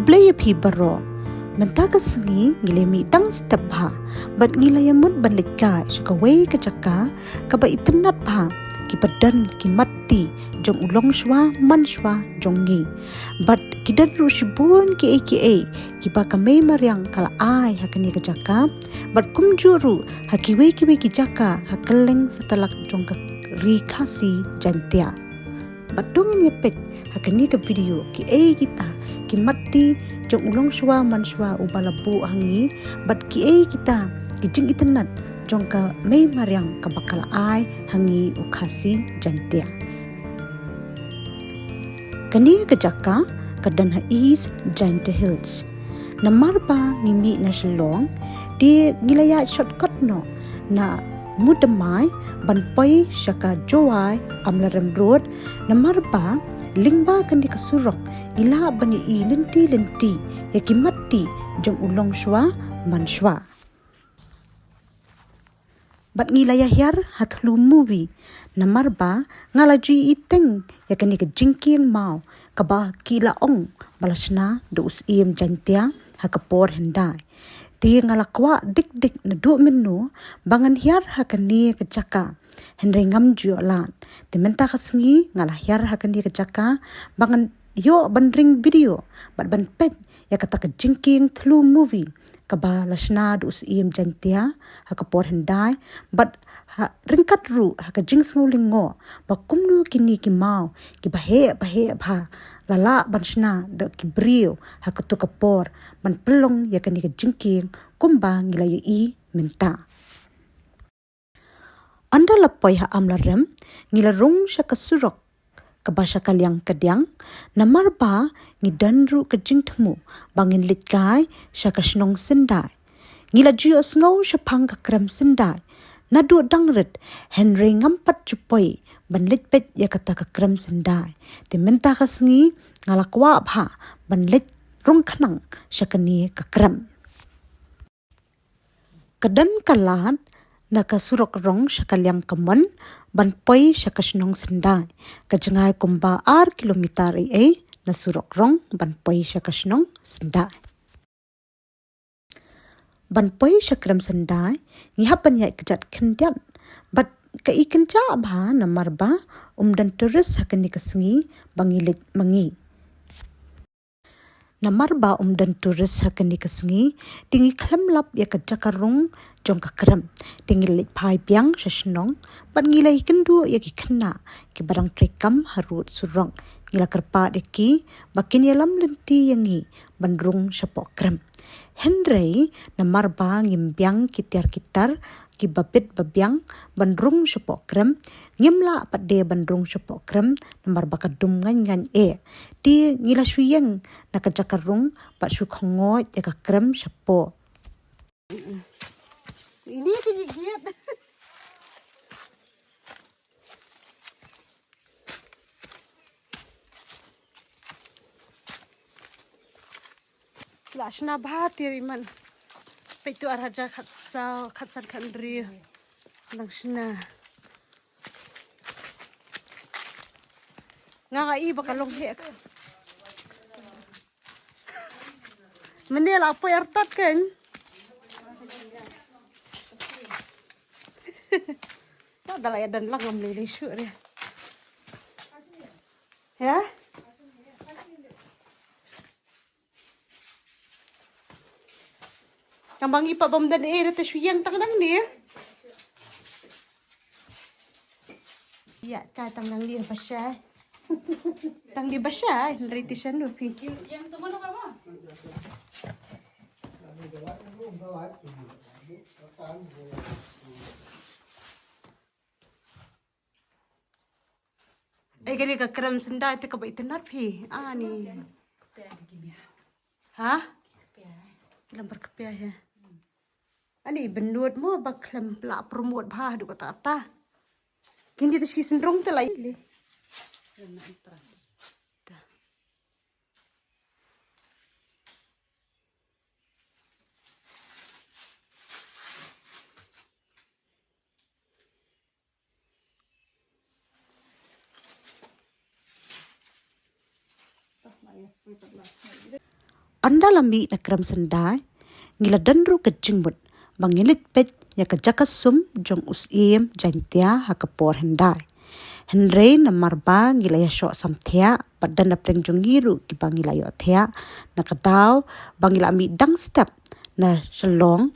kublaya pi baro mentaka sengi ngilemi dang step ha bat ngilaya mut banlika shaka wei kacaka kaba itenat pa ki badan ki mati jong ulong shwa man shwa jongi bat kidan ru shibun ki ki ba kamei maryang kala ai hakani kacaka bat kumjuru hakiwe kiwe ki jaka hakeleng setelak jong ka ri khasi jantia bat dongin yepet hakani ke video ki kita ki mati jong ulong shwa man shwa ubalabu hangi bat ki kita ki jing itenat jong ka mei maryang ka bakal ai hangi ukhasi jantia kani ke jaka kadan ha east giant hills namar ba ngimi na shlong di ngilaya shortcut no na mudamai banpai shaka joai amlarem road namar ba lingba kan di kasurok ila bani i lenti yakimati jong ulong shwa man shwa bat ngilaya hiar hatlu movie namar ba ngalaju iteng yakani ke jingking mau kaba kila ong balasna dos im jantia hakapor hendai ti ngalakwa dik na du menu bangan hiar hakani ke jaka henry ngam jualan timenta kasngi ngalah hiar hakani ke jaka bangan yo bandring video bat ban pet ya kata ke jingking thlu movie kaba lasna dus im jantia hakapor hendai bat ringkat ru haka jing sngolingo ba kumnu kini ki mau ki bahe bha lala bansna de ki brio hakatu kapor ban pelong ya kani ke jingking kumba ngilayu i minta anda lapoi ha amlarem ngilarung syakasurok kabasha kalyang kadyang namar ba ngidanru kejing temu bangin litkai syakasnong sendai ngila jio sngo syapang kakrem sendai nadu dangret henry ngampat cupoi banlit pet ya kata kakrem sendai timenta kasngi ngalakwa bha banlit rung khanang syakani kakrem kadan kalat nakasurok rong syakalyang kaman banpoi syakasnong sendai kajengai kumba kilometer nasurok rong banpoi syakasnong sendai banpoi syakram sendai ngihapan ya kejat kendian bat kai kenca ba namar ba dan terus hakani kesengi bangilit mangi namar ba dan terus hakani kesengi tingi klemlap ya kejakarung jong kakrem tingi lit pai piang sesnong bat ngilai kendu ya ki kena ki barang trekam harut surong ngila kerpa deki bakin yalam lenti yangi bandrung syapok krem Henry namar ba ngimbyang kitar ki babit babyang bandrung syapok krem ngimla pade bandrung syapok krem namar ba kadum ngan di ngila syuyeng nakajakarung pat syukhongo ya ka krem syapo ini gigiat Lashna bhat man petu araja khatsan khandri langshna nga i bakalong hek menel apa yartat kan adalah ya dan langam lele syur ya Kambang ipa bamdan te syuyang tangnang ni ya ka tangnang ni basya tang di basya riti syan lupi yang tumano ka mo ay gani ka kram senda te ka baitenat phi ani ha lambar kepia ya ani benut mo baklam pla promote bha du kata ta kindi te si sendrong te lai anda lami na kram sandai, ngila dandru ke jingbut, bangilit pet ya ke jakasum jong usim jantia ha kapor hendai. Henry na marba ngila ya syok samthea, badan na preng jongiru ki bangila yo thea, na kadau bangila ami dang step na shalong,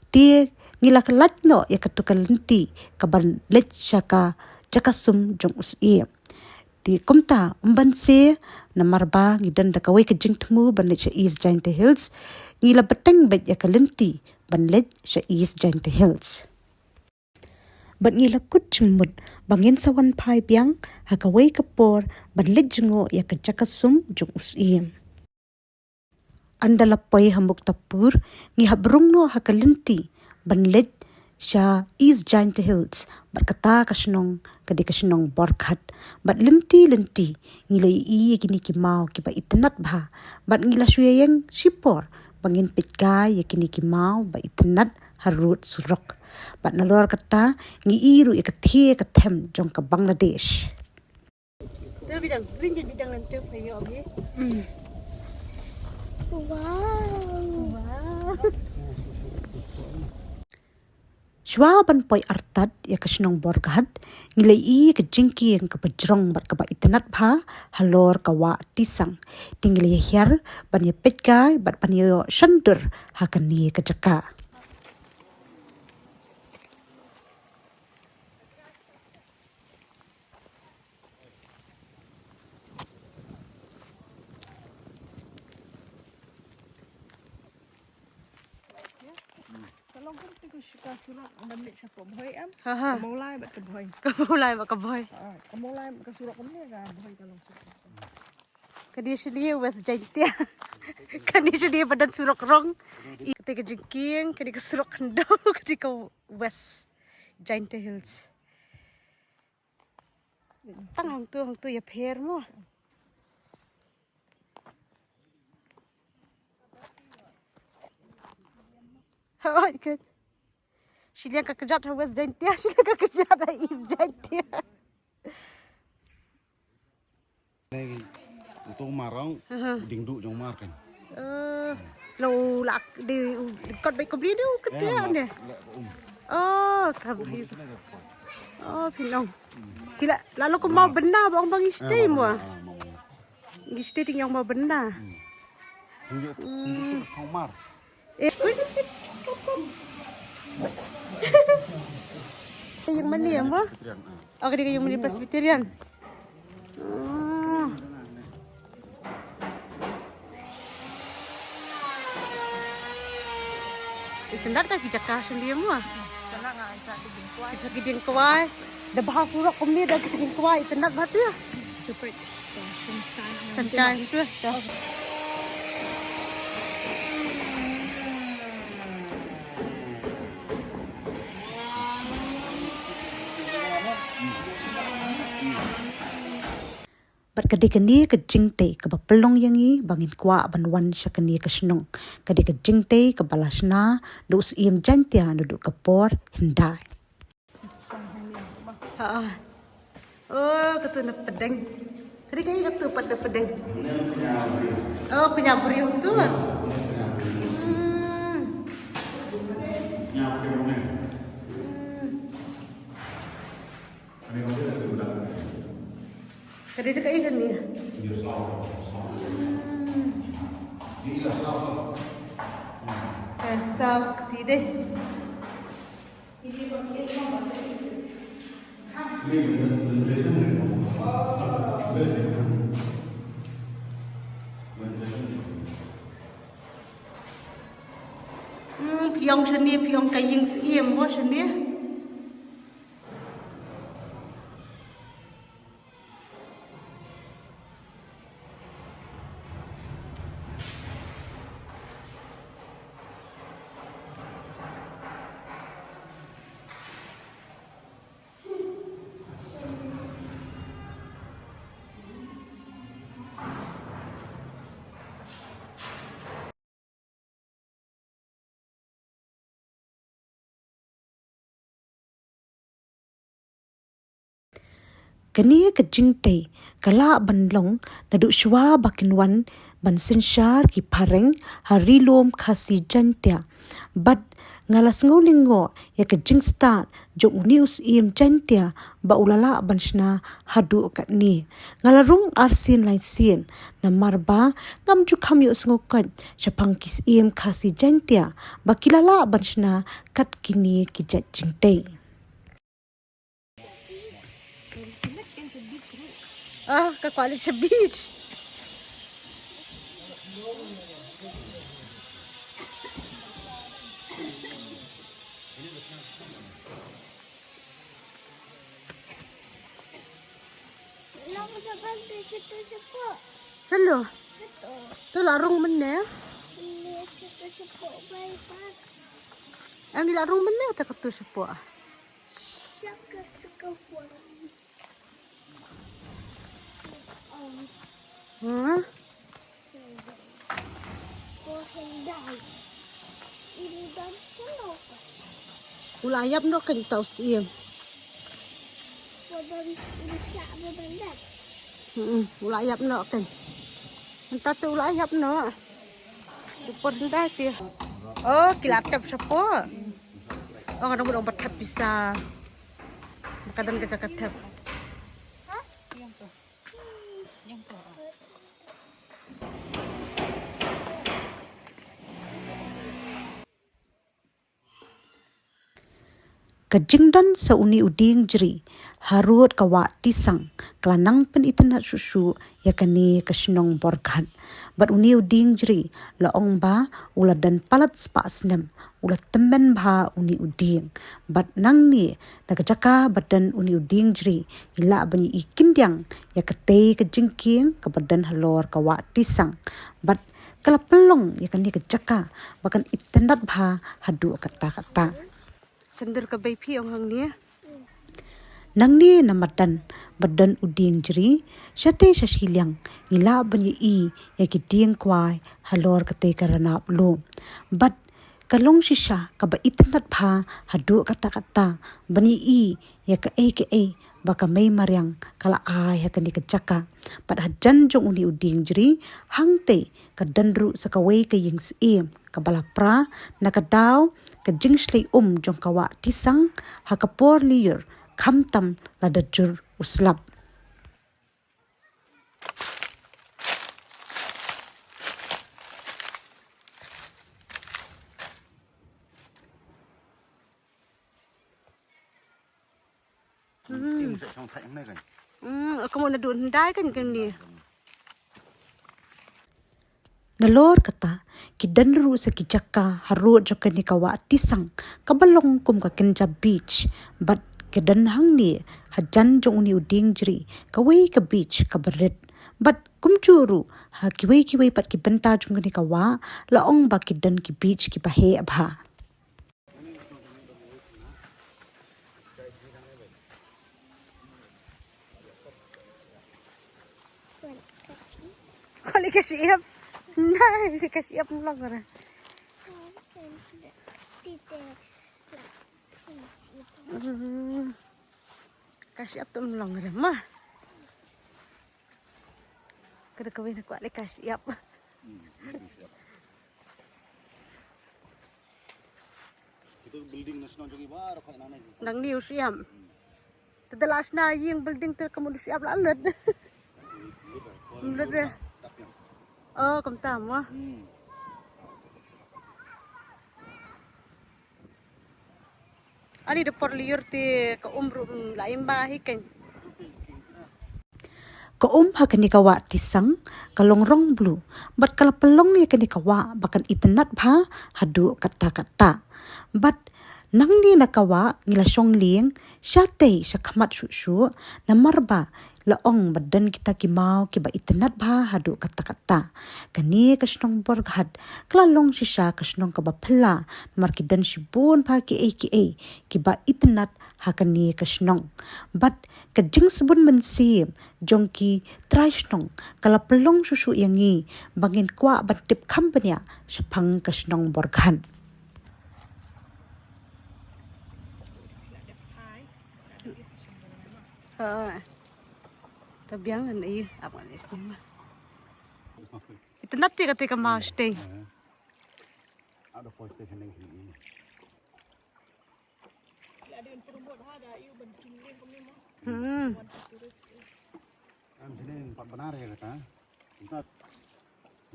dia ngila kelat no ya ketukal lenti kaban let syaka jakasum jong usim. Di kumta umbanse na marba ngidan da kawai ke jingtmu ban let sya East Giant Hills, ngila beteng bet ya kalenti ban let sya East Giant Hills. Bat ngila kut jengmut bangin sawan pai biang hakawai kapor ban let jengo ya ke jakasum jong usim. Anda lapai hambuk tapur ngi habrung no hakalenti ban let sya East Giant Hills bat kata kasenong kadi kasenong borkat bat lenti ngila i kini ki mau ki ba itnat bha bat ngila syuyeng sipor bangin pitkai ya kini ki mau ba itnat harut surok bat nalor kata ngi iru ya kathie kathem jong ka Bangladesh. Dia bidang rinjin bidang nanti payo oke. Wow. Shwa ban poi artat ya kasenong borkat ngila i ke jingki yang ka bajrong bat ka ba itnat bha halor ka wa tisang tinggal ya hiar ban ya petkai bat pan yo shandur hakani ka jaka. Kalau pun tu suka surat balik siapa boy am. Ha. Mulai bat ke boy. Kamulay ba ka boy? Mulai ke surat kami kan boy kalau surat. Kadi siya West Jaintia. Kadi siya badan surok rong. Kati ka jingking, kadi ka surok kandaw, kadi ka West Jaintia Hills. Hang tu ya pher mo. Oh, good. Sila ka kejat ha West Jaintia, sila ka kejat ha East Jaintia. Lagi untuk marang dingduk jong mar kan. Lo lak di kot baik kebeli tu ketia ni. Oh, kabeli. Oh, pinong. Kila lalu kau mau benda bang bang istri mo. Istri tinggal mau benda. Dingduk kau mar. Yang mana ya mo? Oh, kadi yang mana Presbyterian. Itendar ka kijaka sendiri mo. Sana nga isa di bingkwai. Sa kiding kawai. Da bahas surok kumni da sa kiding kawai itendar ba tu? Super. Santan tu. Bat kadi kani ke jingte ke bapelong yangi bangin kwa banwan sya kani ke senong. Kadi ke jingte ke balasna dus iem jantia duduk kepor hindai. Ha. Oh, ketu na pedeng. Kadi kaya ketu pada pedeng. Oh, penyaburi tu. Kadi itu kaya kan ni. Saf tidak. Piang seni piang kaying siem mo seni. Kani ka jingte kala banlong nadu shwa bakinwan ban sinshar ki pareng harilom khasi jantia but ngalas ngolingo ya ka jing start jong news jantia ba ulala banshna hadu katni ngalarung arsin lai sin na marba ngam ju khamyo sngokat chapang kis khasi jantia ba kilala banshna kat kini ki jingte kakwali sa beach. Salo? Ito larong man na. Ang larong man na ito kato siya po. Huh? Ulayap no kang tao siyem. Ulayap no kang. Entah tu ulayap no. Dupod dah dia. Oh, kilatap siya po. Oh, kadang mo obat tap bisa. Kadang kajakatap. Kajingdan sa uni uding jeri harut kawa tisang kelanang pen itanat susu ya kani kasinong borkan bat uni uding jeri laong ba uladan palat spas nem ulat temen ba uni uding bat nang ni nakajaka badan uni uding jeri ila bani ikindyang ya kate kajingking ke badan halor kawa tisang bat kalapelong ya kani kajaka bakan itanat ba hadu kata-kata Sandar ka bay pi ang hang niya. Nang ni namatan badan uding jeri, syate siya silyang, ngila banyi ya kiding kway, halor kate karanap lo. But kalong siya kaba itanat pa, hadu kata-kata, banyi ya ka baka may maryang kala ay hakani kajaka. But hajan jong uni uding jeri, hangte kadanru sa kaway kaying siim, kabalapra, nakadaw, kajingslay jong kawa tisang hakapor liyer kamtam ladajur uslap. Ako mo na doon dai kan ni. Nalor kata, kidanru sa kijaka harut jo kani kawa tisang kabalong kum ka Kenja beach but kidanhang ni hajan jong uni uding jeri kawai ka beach ka berit but kumcuru ha kiwai pat ki benta jong kani kawa laong ba kidan ki beach ki bahe abha Kali kasi iap Nah, dikasih apa lang orang. Kasih apa lang orang mah. Kada kawin aku alih kasih apa. Itu building nasional juga baru kayak nana. Nang niu siam. Tetelas na yung building ter kamu siap lalat. Lalat deh. Oh, kom tama. Ani de por liur ti ka umru lain bahi kan. Ka hakani kawa tisang kalongrong blue. Bat kala pelong ya kani kawa bakan itenat ba hadu kata-kata. Bat nang ni nakawa ngila syong ling syate syakamat susu namarba laong badan kita kimau kiba itenat ba hadu kata-kata kani kasnong borghat klalong sisa kasnong kaba pela markidan sibun pa ki kiba itenat hakani kasnong but kajing sebun mensim jongki traisnong kala pelong susu yangi bangin kwa batip kampanya sepang kasnong borghan Tabiangan iya apa nih? Itu nanti ketika mau stay. Ada voice station yang ini. Ada yang promote ada iu banting ni kami mau. Hmm. Turis. Sini empat benar ya kata. Kita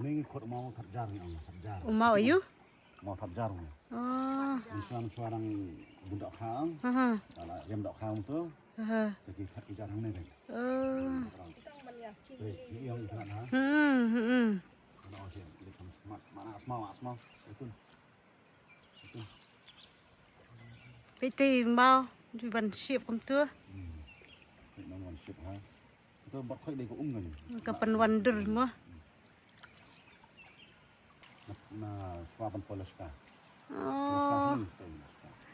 ini ikut mau terjar nih Allah terjar. Mau ayu? Mau terjar nih. Oh. Seorang budak kham. Kalau yang budak kham tu, jadi terjar ini deh. Oh. Kita menyakini. Ini yang jalan ha. Mana sih? Mana asmal itu. PT mau di ban ship kum tu. Ini nomor ship ha. Itu buat kau lagi kan. Kapan wonder mah. Nah, swapan polis kah? Oh.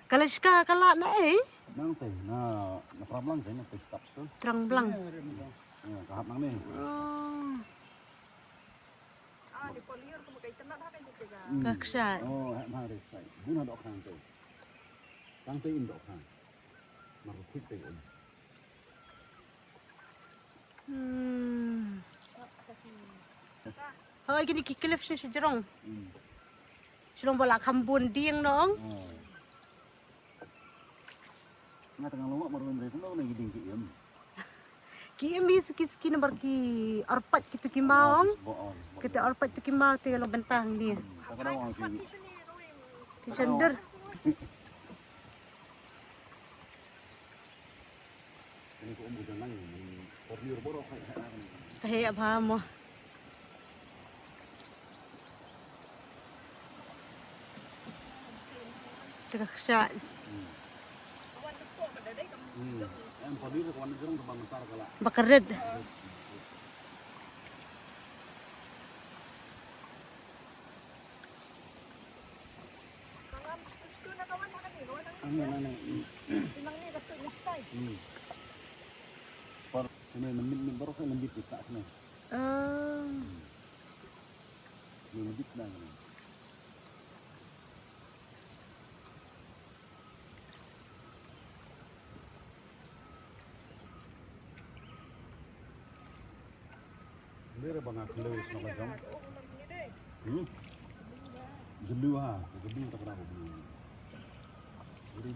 Kalau ska kalau na Nang teh, nah problem je nak stop tu. terang belang. Ya, kahap nang ni. Oh. Di polior kamu kaya tenat ada yang juga. Kaksa. Oh, hak mari sai. Guna dok khang tu. Tang teh in dok khang. Mar khit teh. Hoy gini kikilif si jerong. Silong bola kambun dieng noong. Oh. Nga tengah lawak mar memberi tu nak giding kiam. Ki emi suki nomor ki arpat kita ki maong. Boong. Kita arpat tu ki mau te lo bentang dia. Kadang orang sini. Ti sender. Ini ko umbu jangan porliur borok hai. Kahaya ba mo. Kaksa. Awan tu kok ada deh kamu. Yang porliur kawan jerung terbang besar kala. Bakared. Kawan tu nak kawan makan ni kawan. Nang. Tinang ni dapat nistai. Por sini min borok kan lembit bisa sini. Lembit dah. Dia bang aku lewis nak macam. Jelu ha, jelu tak pernah aku. Jadi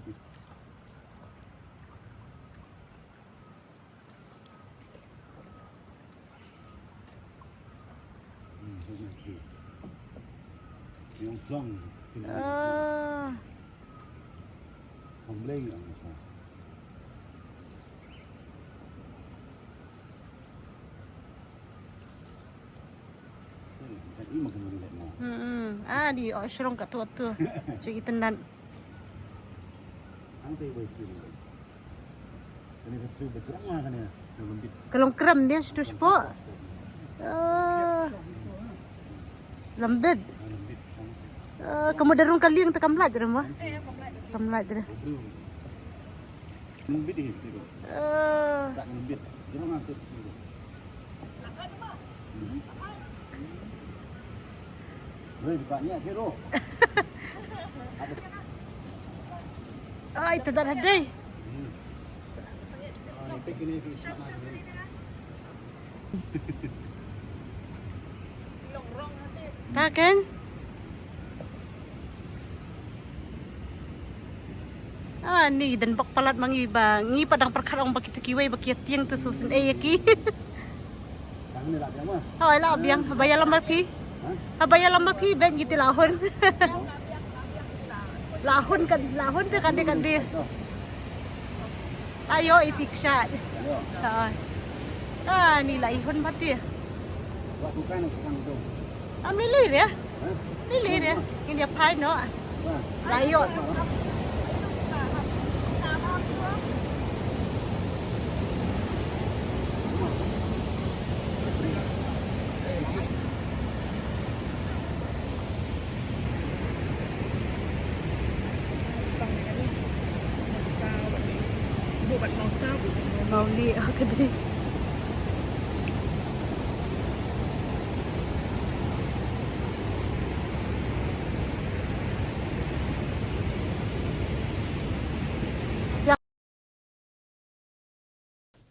yang long, komplain yang macam. Ini makan dulu lek mau. Di osrong kat tu. Cik tenan. Angkai baik tu. Ini betul bercerang lah kan ya. Lembit. Kalong kram dia situ po. Lembed. Lembit. Kamu darung kali yang tekam laj dah mah. Tekam laj dah. Lembit ni. Sak lembit. Jerang angkat. Wei, bukanya kiro. Itu dah ada. Ini pek ini kisah ni. Longrong nanti. Tak kan? Ni dan bak palat mangi bang. Ni padang perkarong bak itu kiwai bak tiang tu susun yaki. Kang ni lah dia mah. Ay lah biang bayar lambar pi. Bayar lambar pi ben gitu lahon. Lahon tu kan dia. Ayo itik shot. Ni lah ihon mati. Waktu kan kang tu. Milih dia. Milih dia. Ini dia pai no. Layo. Buat mau sabu. Mau li kedai.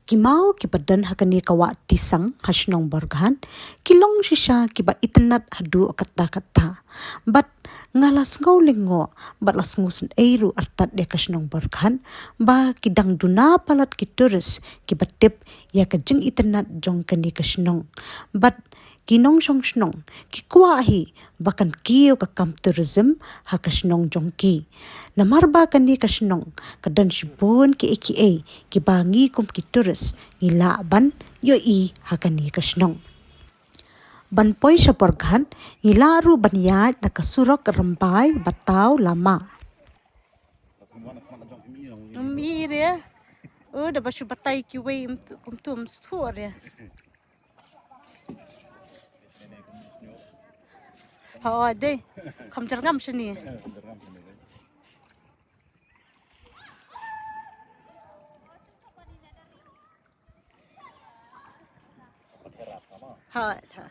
Kimau kibadan hakani kawa tisang hasnong bargahan, kilong shisha kiba itnat hadu kata-kata. But ngalas ngau lingo, but las ngusun eiru artat ya kasnong bargahan, ba kidang duna palat kituris kibatip ya kajeng itnat jong kani kasnong. But kinong song snong, kikuahi bahkan kiyo ka kam tourism ha kasnong jongki. Namarba kani kasnong, kadan sibun ki aka kibangi kum kituris ngilaban yo i ha kani kasnong. Banpoy sa porgahan, ngilaru banyat na kasurok rambay bataw lama. Mir ya. Oh, dah basu batai kiwe tum suor ya. Oh, deh. Kam jargam sini. Ha, ha.